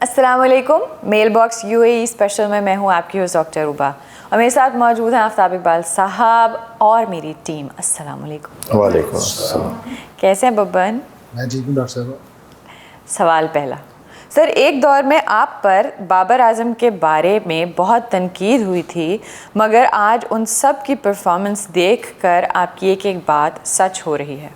अस्सलाम वालेकुम। Mail box UAE special में मैं हूँ आपकी होस्ट डॉक्टर रूबा और मेरे साथ मौजूद हैं आफ्ताब इकबाल साहब और मेरी टीम। अस्सलाम वालेकुम। वालेकुम अस्सलाम। कैसे हैं बब्बन? मैं ठीक हूँ डॉक्टर साहब। सवाल पहला, सर एक दौर में आप पर बाबर आजम के बारे में बहुत तनकीद हुई थी, मगर आज उन सब की परफॉर्मेंस देखकर आपकी एक एक बात सच हो रही है।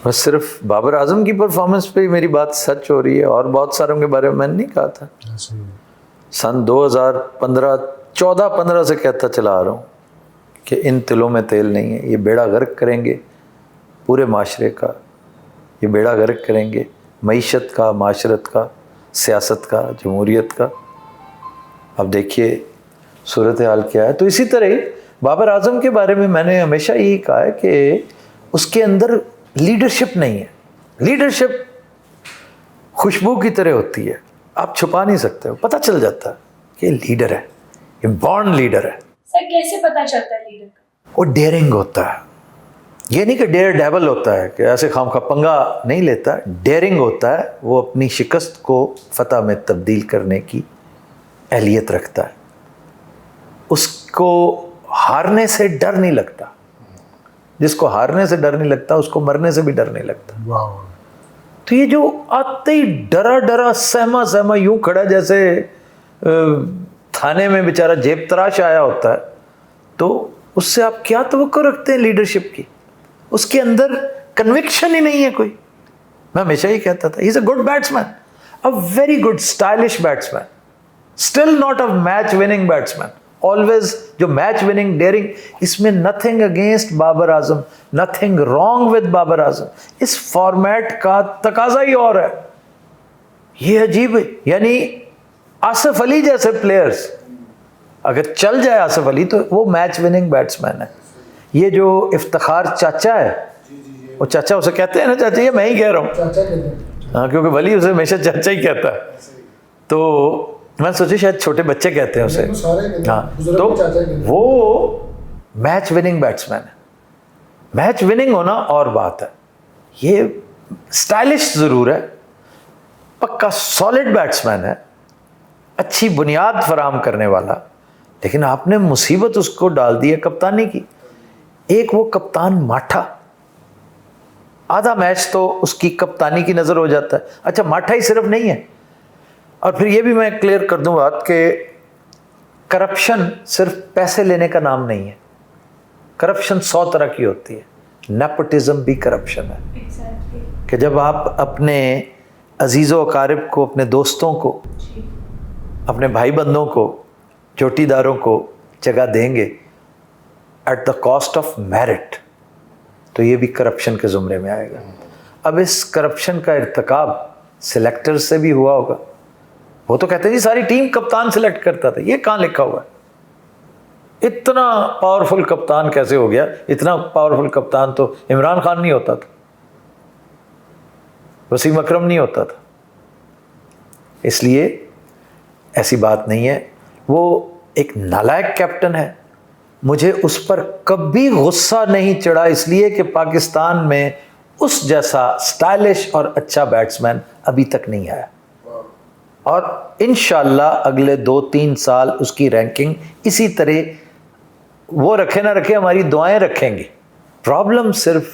बस सिर्फ बाबर आजम की परफॉर्मेंस पे ही मेरी बात सच हो रही है और बहुत सारों के बारे में मैंने नहीं कहा था। सन 2015 14-15 से कहता चला आ रहा हूँ कि इन तिलों में तेल नहीं है, ये बेड़ा गर्क करेंगे पूरे माशरे का, ये बेड़ा गर्क करेंगे मईशत का, माशरत का, सियासत का, जमहूरियत का। अब देखिए सूरत हाल क्या है। तो इसी तरह बाबर आजम के बारे में मैंने हमेशा यही कहा है कि उसके अंदर लीडरशिप नहीं है। लीडरशिप खुशबू की तरह होती है, आप छुपा नहीं सकते हो, पता चल जाता है कि लीडर है, ये बॉर्न लीडर है। सर कैसे पता चलता है लीडर का? वो डेयरिंग होता है, ये नहीं कि डेयर डेवल होता है कि ऐसे खाम खा पंगा नहीं लेता। डेयरिंग होता है, वो अपनी शिकस्त को फतह में तब्दील करने की अहलियत रखता है, उसको हारने से डर नहीं लगता। जिसको हारने से डर नहीं लगता उसको मरने से भी डर नहीं लगता। तो ये जो आते ही डरा डरा सहमा सहमा यूं खड़ा जैसे थाने में बेचारा जेब तराश आया होता है, तो उससे आप क्या तवक्को रखते हैं लीडरशिप की? उसके अंदर कन्विक्शन ही नहीं है कोई। मैं हमेशा ही कहता था, he is a good batsman, a very good stylish batsman, still not a match winning batsman. Always जो मैच विनिंग डेयरिंग, इसमें nothing against Babar Azam, nothing wrong with Babar Azam. इस फॉर्मेट का तकाजा ही और है। ये अजीब है, यानी आसिफ अली जैसे प्लेयर्स अगर चल जाए आसिफ अली तो वो मैच विनिंग बैट्समैन है। ये जो इफ्तिखार चाचा है, वो चाचा उसे कहते हैं ना, चाचा, ये मैं ही कह रहा हूँ हाँ, क्योंकि वली उसे हमेशा चाचा ही कहता है। तो मैं सोची शायद छोटे बच्चे कहते हैं उसे। हाँ, तो वो मैच विनिंग बैट्समैन है। मैच विनिंग होना और बात है, ये स्टाइलिश ज़रूर है, पक्का सॉलिड बैट्समैन है, अच्छी बुनियाद फराम करने वाला। लेकिन आपने मुसीबत उसको डाल दी है कप्तानी की। एक वो कप्तान माठा, आधा मैच तो उसकी कप्तानी की नज़र हो जाता है। अच्छा, माठा ही सिर्फ नहीं है। और फिर ये भी मैं क्लियर कर दूं बात कि करप्शन सिर्फ पैसे लेने का नाम नहीं है। करप्शन 100 तरह की होती है। नेपोटिज्म भी करप्शन है। कि जब आप अपने अजीज़ो अकारिब को, अपने दोस्तों को, अपने भाई बंदों को, चोटीदारों को जगह देंगे at the cost of merit, तो ये भी करप्शन के ज़ुमरे में आएगा। अब इस करप्शन का इर्तिकाब सिलेक्टर से भी हुआ होगा। वो तो कहते हैं जी सारी टीम कप्तान सिलेक्ट करता था, ये कहाँ लिखा हुआ है? इतना पावरफुल कप्तान कैसे हो गया? इतना पावरफुल कप्तान तो इमरान खान नहीं होता था, वसीम अकरम नहीं होता था। इसलिए ऐसी बात नहीं है। वो एक नालायक कैप्टन है, मुझे उस पर कभी गुस्सा नहीं चढ़ा, इसलिए कि पाकिस्तान में उस जैसा स्टाइलिश और अच्छा बैट्समैन अभी तक नहीं आया। और इंशाल्लाह अगले 2-3 साल उसकी रैंकिंग इसी तरह वो रखे ना रखे, हमारी दुआएं रखेंगे। प्रॉब्लम सिर्फ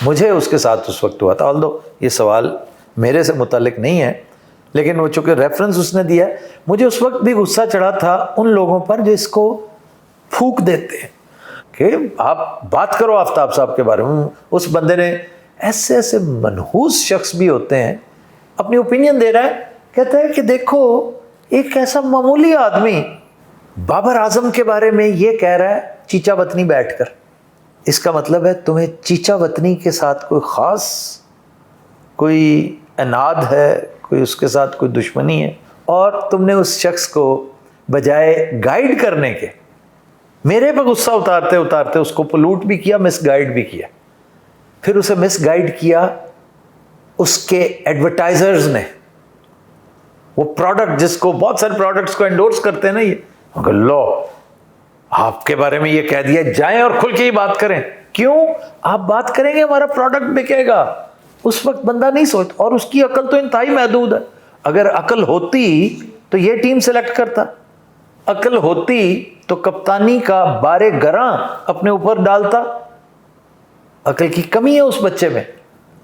मुझे उसके साथ उस वक्त हुआ था, ऑल्दो ये सवाल मेरे से मुतालिक नहीं है, लेकिन वो चूँकि रेफरेंस उसने दिया है, मुझे उस वक्त भी गुस्सा चढ़ा था उन लोगों पर जो इसको फूंक देते हैं कि आप बात करो आफ्ताब साहब के बारे में। उस बंदे ने ऐसे ऐसे मनहूस शख्स भी होते हैं, अपनी ओपिनियन दे रहा है, कहता है कि देखो एक ऐसा मामूली आदमी बाबर आजम के बारे में ये कह रहा है चीचा वतनी बैठकर। इसका मतलब है तुम्हें चीचा वतनी के साथ कोई ख़ास कोई अनाद है, कोई उसके साथ कोई दुश्मनी है, और तुमने उस शख्स को बजाय गाइड करने के मेरे पर गुस्सा उतारते उतारते उसको पोल्यूट भी किया, मिसगाइड भी किया। फिर उसे मिसगाइड किया उसके एडवर्टाइजर्स ने। वो प्रोडक्ट जिसको बहुत सारे प्रोडक्ट्स को एंडोर्स करते हैं ना, ये लो आपके बारे में ये कह दिया, जाएं और खुल के ही बात करें। क्यों? आप बात करेंगे हमारा प्रोडक्ट बिकेगा। उस वक्त बंदा नहीं सोचता, और उसकी अकल तो इंतहाई महदूद है। अगर अकल होती तो ये टीम सेलेक्ट करता, अकल होती तो कप्तानी का बारे गरां अपने ऊपर डालता। अकल की कमी है उस बच्चे में,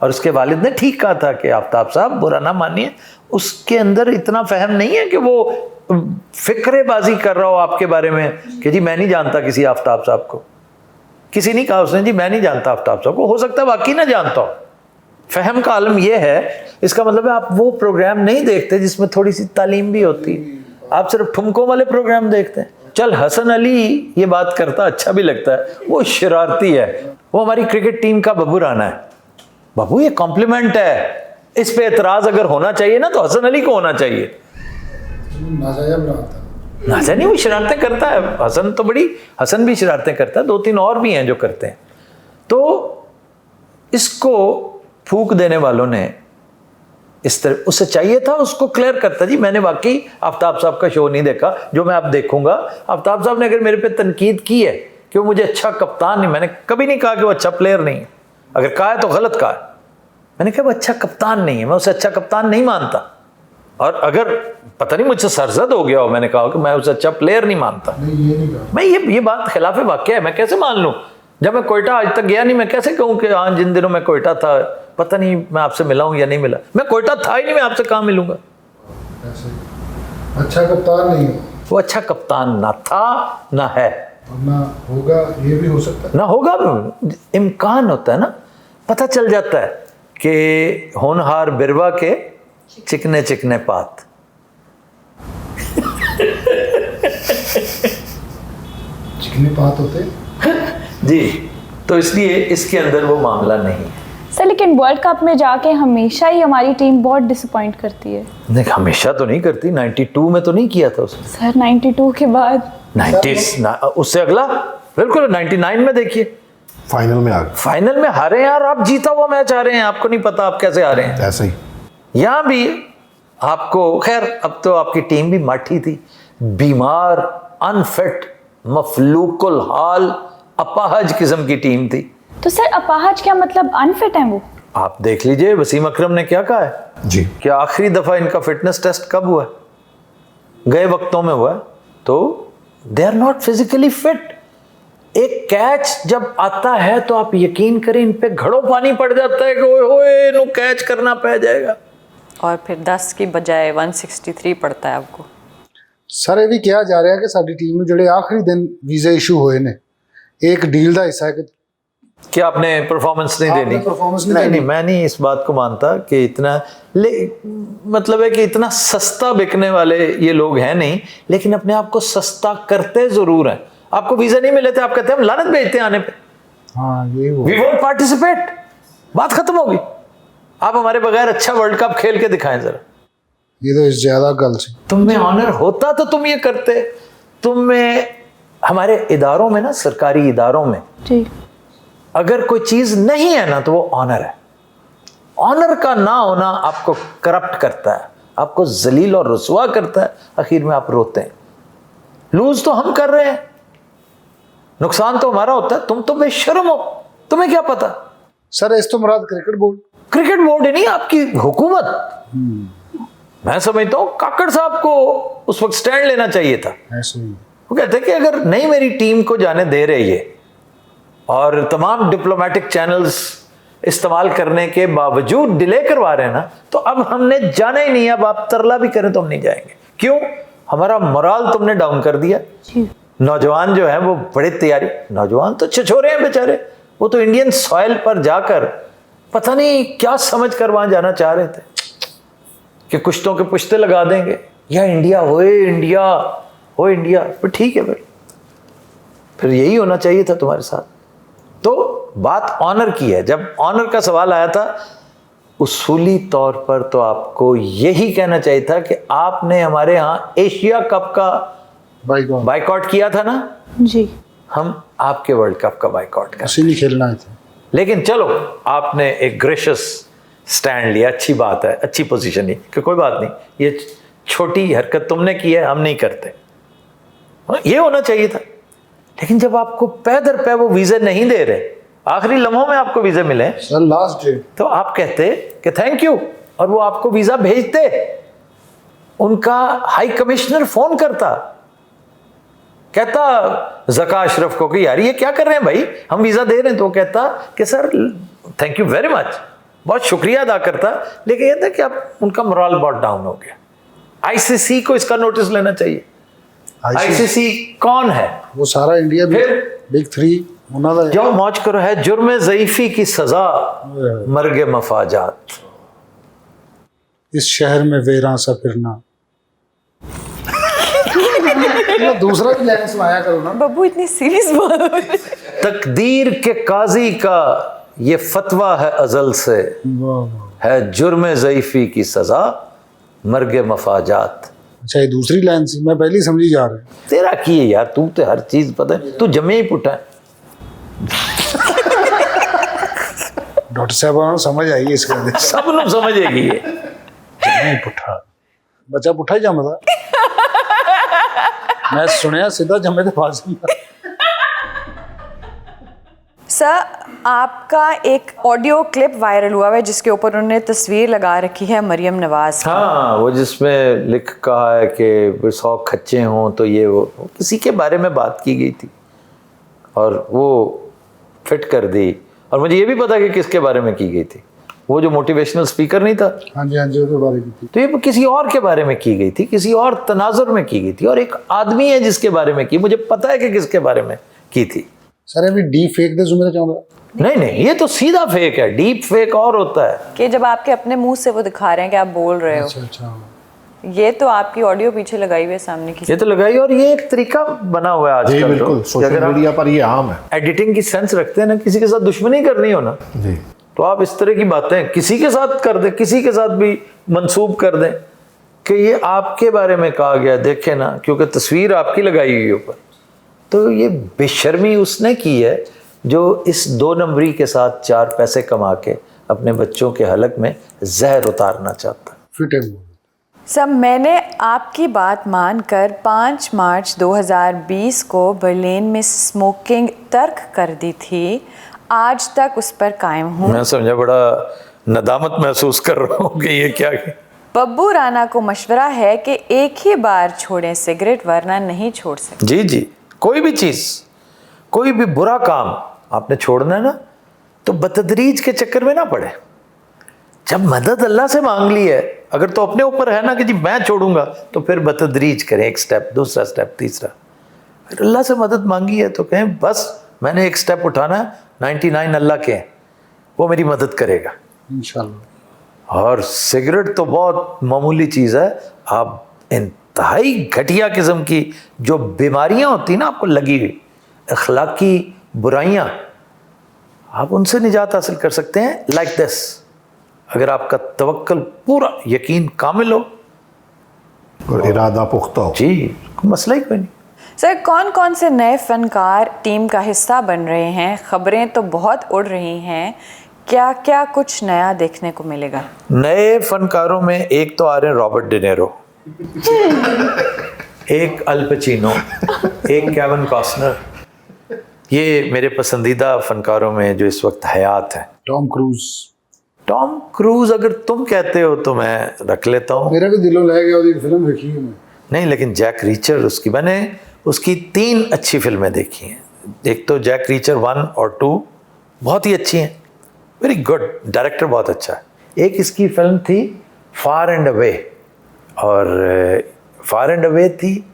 और उसके वालिद ने ठीक कहा था कि आफ्ताब साहब बुरा ना मानिए, उसके अंदर इतना फहम नहीं है कि वो फिक्रेबाजी कर रहा हो आपके बारे में कि जी मैं नहीं जानता किसी आफ्ताब साहब को। किसी नहीं कहा उसने जी मैं नहीं जानता आफ्ताब साहब को, हो सकता है वाकई ना जानता हो। फहम का आलम यह है, इसका मतलब है आप वो प्रोग्राम नहीं देखते जिसमें थोड़ी सी तालीम भी होती है, आप सिर्फ ठुमकों वाले प्रोग्राम देखते हैं। चल हसन अली ये बात करता अच्छा भी लगता है, वो शरारती है, वो हमारी क्रिकेट टीम का बब्बू राना है। बाबू ये कॉम्प्लीमेंट है, इस पे एतराज अगर होना चाहिए ना तो हसन अली को होना चाहिए। नाजा नहीं, वो शरारतें करता है, हसन भी शरारतें करता है, 2-3 और भी हैं जो करते हैं। तो इसको फूक देने वालों ने इस तरह, उससे चाहिए था उसको क्लियर करता जी मैंने वाकई आफ्ताब साहब का शो नहीं देखा, जो मैं अब देखूंगा। आफ्ताब साहब ने अगर मेरे पे तनकीद की है कि वो मुझे अच्छा कप्तान नहीं, मैंने कभी नहीं कहा कि वो अच्छा प्लेयर नहीं है, अगर कहा है तो गलत कहा है। मैंने कहा वो अच्छा कप्तान नहीं है, मैं उसे अच्छा कप्तान नहीं मानता। और अगर पता नहीं मुझसे सरजद हो गया हो, मैंने कहा कि मैं उसे अच्छा प्लेयर नहीं मानता, मैं ये बात खिलाफ वाक़या है, मैं कैसे मान लूँ? जब मैं कोयटा आज तक गया नहीं, मैं कैसे कहूँ कि हाँ जिन दिनों मैं कोयटा था पता नहीं मैं आपसे मिला हूँ या नहीं मिला? मैं कोयटा था ही नहीं, मैं आपसे कहाँ मिलूंगा? अच्छा कप्तान नहीं हो, वो अच्छा कप्तान ना था ना है, ना होगा, ये भी हो सकता है ना होगा, इम्कान होता है ना, पता चल जाता है कि होनहार बिरवा के चिकने चिकने पात। चिकने पात होते जी, तो इसलिए इसके अंदर वो मामला नहीं है। सर लेकिन वर्ल्ड कप में जाके हमेशा ही हमारी टीम बहुत डिसअपॉइंट करती है। नहीं, हमेशा तो नहीं करती, 92 में तो नहीं किया था उसने। सर 92 के बाद 90 उससे अगला बिल्कुल 99 में देखिए फाइनल में आ गए, फाइनल में हारे यार, आप जीता हुआ मैच आ रहे हैं, आपको नहीं पता आप कैसे आ रहे हैं। ऐसे ही यहाँ भी आपको, खैर अब तो आपकी टीम भी माठी थी, बीमार, अनफिट, मफलूकुल हाल, अपाहज किस्म की टीम थी। तो सर अपाहज क्या मतलब अनफिट है वो? आप देख लीजिए वसीम अकरम ने क्या कहा है जी, कि आखिरी दफा इनका फिटनेस टेस्ट कब हुआ है? गए वक्तों में हुआ है, तो they are not physically fit. एक कैच जब आता है तो आप यकीन करें इन पे घड़ों पानी पड़ जाता है कि ओए होए नो कैच करना पै जाएगा, और फिर 10 की बजाय 163 पड़ता है आपको। सर ये भी किया जा रहा है कि साडी टीम में ਜਿਹੜੇ आखिरी दिन वीजा इशू होए ने एक डील का हिस्सा है कि क्या आपने परफॉर्मेंस नहीं आपने देनी? परफॉर्मेंस नहीं नहीं, देनी। मैं नहीं इस बात को मानता कि इतना मतलब है कि इतना सस्ता बिकने वाले ये लोग हैं नहीं, लेकिन अपने आप को सस्ता करते जरूर हैं। आपको वीजा नहीं मिले थे, आप कहते हैं हम लानत भेजते हैं आने पे, हाँ ये वो वी वोंट पार्टिसिपेट, बात खत्म होगी। आप हमारे बगैर अच्छा वर्ल्ड कप खेल के दिखाएं जरा। ये तो ज्यादा गल सी। तुम में ऑनर होता तो तुम ये करते। तुम में, हमारे इदारों में ना, सरकारी इदारों में जी अगर कोई चीज नहीं है ना तो वो ऑनर है। ऑनर का ना होना आपको करप्ट करता है, आपको जलील और रुसवा करता है, आखिर में आप रोते हैं। लूज तो हम कर रहे हैं, नुकसान तो हमारा होता है, तुम तो बेशर्म हो, तुम्हें क्या पता। सर इस तो मुराद क्रिकेट बोर्ड, क्रिकेट बोर्ड ही नहीं, आपकी हुकूमत। मैं समझता हूं काकड़ साहब को उस वक्त स्टैंड लेना चाहिए था। ऐसे ही वो कहते हैं कि अगर नहीं मेरी टीम को जाने दे रहे ये, और तमाम डिप्लोमेटिक चैनल्स इस्तेमाल करने के बावजूद डिले करवा रहे हैं ना, तो अब हमने जाना ही नहीं। अब आप तरला भी करें तो हम नहीं जाएंगे। क्यों? हमारा मोराल तुमने डाउन कर दिया। नौजवान जो है वो बड़े तैयारी, नौजवान तो छिछोरे हैं बेचारे, वो तो इंडियन सॉइल पर जाकर पता नहीं क्या समझ कर वहां जाना चाह रहे थे कि कुश्तों के पुश्ते लगा देंगे, या इंडिया होए इंडिया हो इंडिया। पर ठीक है, फिर यही होना चाहिए था तुम्हारे साथ। तो बात ऑनर की है। जब ऑनर का सवाल आया था, उसूली तौर पर तो आपको यही कहना चाहिए था कि आपने हमारे यहाँ एशिया कप का बाइकआउट किया था ना, जी हम आपके वर्ल्ड कप का बाइकआउट कर, इसीलिए खेलना है था। लेकिन चलो आपने एक ग्रेशियस स्टैंड लिया, अच्छी बात है, अच्छी पोजीशन ली कि कोई बात नहीं, ये छोटी हरकत तुमने की है, हम नहीं करते। ये होना चाहिए था। लेकिन जब आपको पै दर पै वो वीज़े नहीं दे रहे, आखिरी लम्हों में आपको वीज़े मिले, सर लास्ट डेट, तो आप कहते कि थैंक यू, और वो आपको वीज़ा भेजते। उनका हाई कमिश्नर फोन करता, कहता ज़का अशरफ को कि यार ये क्या कर रहे हैं भाई, हम वीज़ा दे रहे हैं। तो वो कहता कि sir thank you very much, बहुत शुक्रिया अदा करता, लेकिन ये था कि अब उनका मोरल बहुत डाउन हो गया। आईसीसी को इसका नोटिस लेना चाहिए। आईसीसी कौन है? वो सारा इंडिया भी बिग 3 उन्होंने ਦਾ जाओ मौज करो, है जुर्म ज़ईफ़ी की सजा मर्ग मफाजात। इस शहर में वेरा सा फिरना। दूसरा भी लाइन सुनाया करो ना बब्बू, इतनी सीरियस बात हो रही है। तकदीर के काजी का ये फतवा है अजल से, है जुर्म ज़ईफ़ी की सजा मर्ग मफाजात। अच्छा, ये दूसरी लाइन सी, मैं पहली समझी जा रहा है। तेरा की है यार, तू तो हर चीज पता है, तू जमे ही पुटा है। डॉक्टर साहब समझ आई इसका सब लोग समझेगी ये। नहीं पुठा बच्चा पुठा ही जमदा। मैं सुनया सीधा जमे तो फाजिल। सर, आपका एक ऑडियो क्लिप वायरल हुआ है जिसके ऊपर उन्होंने तस्वीर लगा रखी है मरियम नवाज की। हाँ, वो जिसमें लिख कहा है कि 100 खच्चे हों तो ये वो किसी के बारे में बात की गई थी और वो फिट कर दी। और मुझे ये भी पता कि किसके बारे में की गई थी, वो जो मोटिवेशनल स्पीकर नहीं था, हाँ जी हाँ जी, उसके बारे में थी। तो ये किसी और के बारे में की गई थी, किसी और तनाजुर में की गई थी, और एक आदमी है जिसके बारे में की, मुझे पता है कि किसके बारे में की थी। सर अभी डीप फेक दे मेरा चाहूंगा। नहीं, ये तो सीधा फेक है। डीप फेक और होता है कि जब आपके अपने मुंह से वो दिखा रहे हैं कि आप बोल रहे हो। अच्छा, ये तो आपकी ऑडियो पीछे लगाई हुई है सामने की। ये तो लगाई, और ये एक तरीका बना हुआ है आजकल। बिल्कुल, सोशल मीडिया पर ये आम है। एडिटिंग की सेंस रखते हैं ना, किसी के साथ दुश्मनी करनी हो ना, जी, तो आप इस तरह की बातें किसी के साथ कर दें, किसी के साथ भी मंसूब कर दें कि ये आपके बारे में कहा गया, देखे ना, क्योंकि तस्वीर आपकी लगाई हुई है ऊपर। तो ये बेशर्मी उसने की है जो इस 2 नंबरी के साथ 4 पैसे कमा के अपने बच्चों के हलक में जहर उतारना चाहता है। फिट है वो। सब मैंने आपकी बात मानकर 5 मार्च 2020 को बर्लिन में स्मोकिंग तर्क कर दी थी, आज तक उस पर कायम हूँ। मैं समझा बड़ा नदामत महसूस कर रहा हूँ कि ये क्या है। बब्बू राणा को मशवरा है कि एक ही बार छोड़ें सिगरेट, वरना नहीं छोड़ सकते। जी, कोई भी चीज़, कोई भी बुरा काम आपने छोड़ना है ना, तो बतदरीज के चक्कर में ना पड़े। जब मदद अल्लाह से मांग ली है, अगर तो अपने ऊपर है ना कि जी मैं छोड़ूंगा, तो फिर बतदरीज करें, एक स्टेप, दूसरा स्टेप, तीसरा। फिर अल्लाह से मदद मांगी है तो कहें बस मैंने एक स्टेप उठाना है, 99 अल्लाह के हैं, वो मेरी मदद करेगा इंशाल्लाह। और सिगरेट तो बहुत मामूली चीज़ है। आप इंतहाई घटिया किस्म की जो बीमारियां होती ना आपको लगी हुई, अखलाकी बुराइयां, आप उनसे निजात हासिल कर सकते हैं लाइक दिस, अगर आपका तवक्कल पूरा, यकीन कामिल हो और इरादा पुख्ता हो। जी, कोई मसला ही कोई नहीं। सर, कौन कौन से नए फनकार टीम का हिस्सा बन रहे हैं? खबरें तो बहुत उड़ रही हैं, क्या क्या कुछ नया देखने को मिलेगा? नए फनकारों में एक तो आ रहे हैं रॉबर्ट डिनेरो, एक अल पचिनो, एक केविन कॉस्टनर। ये मेरे पसंदीदा फनकारों में जो इस वक्त हयात है। टॉम क्रूज अगर तुम कहते हो तो मैं रख लेता हूँ। मेरा भी दिलों ले गया, उसकी फिल्म देखी है मैं। नहीं, लेकिन जैक रीचर, मैंने उसकी 3 अच्छी फिल्में देखी हैं। एक तो जैक रीचर 1 और 2 बहुत ही अच्छी हैं, वेरी गुड, डायरेक्टर बहुत अच्छा है। एक इसकी फिल्म थी फार एंड अवे, और फार एंड अवे थी,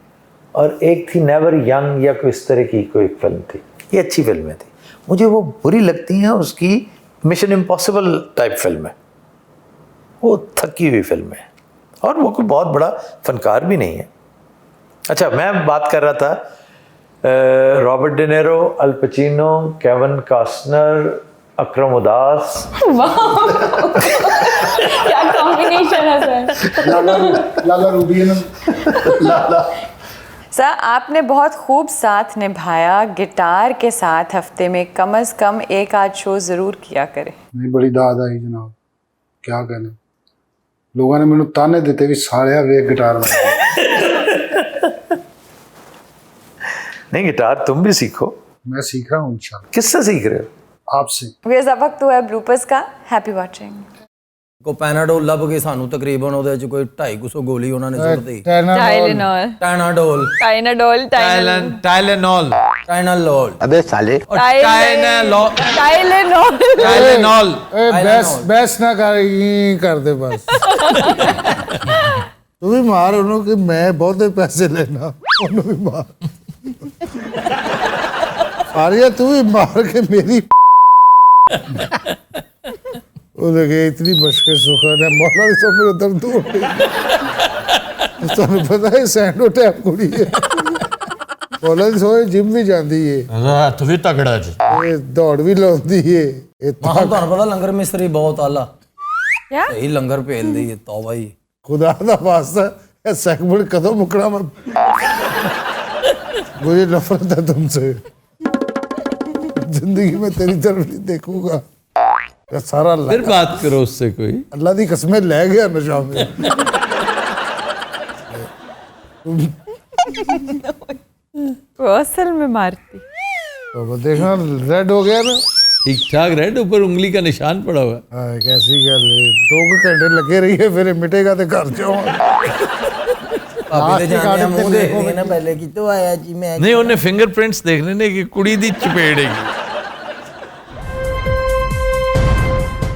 और एक थी नेवर यंग या कोई इस तरह की कोई फिल्म थी। ये अच्छी फिल्में थी। मुझे वो बुरी लगती हैं उसकी मिशन इम्पॉसिबल टाइप फिल्म है, वो थकी हुई फिल्म है, और वो कोई बहुत बड़ा फनकार भी नहीं है। अच्छा, मैं बात कर रहा था रॉबर्ट डिनेरो, अल पचिनो, केविन कॉस्टनर, अकरम उदास। क्या कॉम्बिनेशन है सर। लाला रूबी है ना। सर, आपने बहुत खूब साथ निभाया। गिटार के साथ हफ्ते में कम से कम 1 आध शो ज़रूर किया करें। नहीं, बड़ी दाद आई जनाब, क्या कहने। लोगों ने मैंने ताने देते भी साड़िया वे गिटार में। नहीं, गिटार तुम भी सीखो। मैं सीख रहा हूँ इंशाल्लाह। किससे सीख रहे हो? आपसे। वक्त हुआ है ब्लूपर्स का। Happy watching. ਕੋ ਪੈਨਾਡੋਲ ਲੱਭ ਕੇ ਸਾਨੂੰ ਤਕਰੀਬਨ ਉਹਦੇ ਚ ਕੋਈ 250 ਗੋਲੀ ਉਹਨਾਂ ਨੇ ਸੁੱਟਤੀ टाइलेनॉल ਟੈਨਾਡੋਲ टाइनाडोल टाइलेनॉल ਟੈਨਾਲੋਲ टाइलेनॉल टाइलेनॉल टाइलेनॉल ਬੈਸ ਨਾ ਕਰ ਹੀ ਕਰਦੇ ਬਸ ਤੂੰ ਵੀ ਮਾਰ ਉਹਨੂੰ ਕਿ ਮੈਂ ਬਹੁਤੇ ਪੈਸੇ ਲੈਣਾ ਉਹਨੂੰ ਵੀ ਮਾਰ ਆਰਿਆ ਤੂੰ ਵੀ ਮਾਰ ਕੇ ਮੇਰੀ ਉਹ ਲਗੇ ਇਤਨੀ ਮੁਸ਼ਕਿਲ ਸੁਖਾਨਾ ਮੌਲਾ ਦੀ ਸਭ ਮੇਰੇ ਦਰਦ ਹੋ ਗਈ ਤੁਹਾਨੂੰ ਪਤਾ ਹੈ ਸੈਂਡੋ ਟੈਪ ਕੁੜੀ ਹੈ ਮੌਲਾ ਦੀ ਸੋਏ ਜਿਮ ਵੀ ਜਾਂਦੀ ਹੈ रात भी तगड़ा जी ਇਹ ਦੌੜ ਵੀ ਲਾਉਂਦੀ ਹੈ ਇਹ ਤਾਂ ਤੁਹਾਨੂੰ ਪਤਾ ਲੰਗਰ ਮਿਸਤਰੀ ਬਹੁਤ ਆਲਾ क्या ਸਹੀ ਲੰਗਰ ਭੇਜਦੀ ਹੈ ਤੌਬਾ ਹੀ खुदा का वास्ता ये सेगमेंट कदम मुकड़ा मैं मुझे नफरत है तुमसे जिंदगी में तेरी तरफ नहीं देखूंगा ये सारा फिर बात करो उससे कोई अल्लाह दी कसमें ले गया नशा में वो असल में मारती तो वो देखना रेड हो गया ना ठीक ठाक रेड ऊपर उंगली का निशान पड़ा हुआ है हाँ कैसी गल है 2 घंटे लगे रहिए फिर मिटेगा तो घर जाओ ਭਾਬੀ ਦੇ ਜਾਂਦੇ ਆ ਮੂੰਹ ਦੇਖਦੇ ਨਾ ਪਹਿਲੇ ਕਿਤੋਂ ਆਇਆ ਜੀ ਮੈਂ नहीं उन्हें फिंगरप्रिंट्स देखने ने कि कुड़ी दी चपेड़ है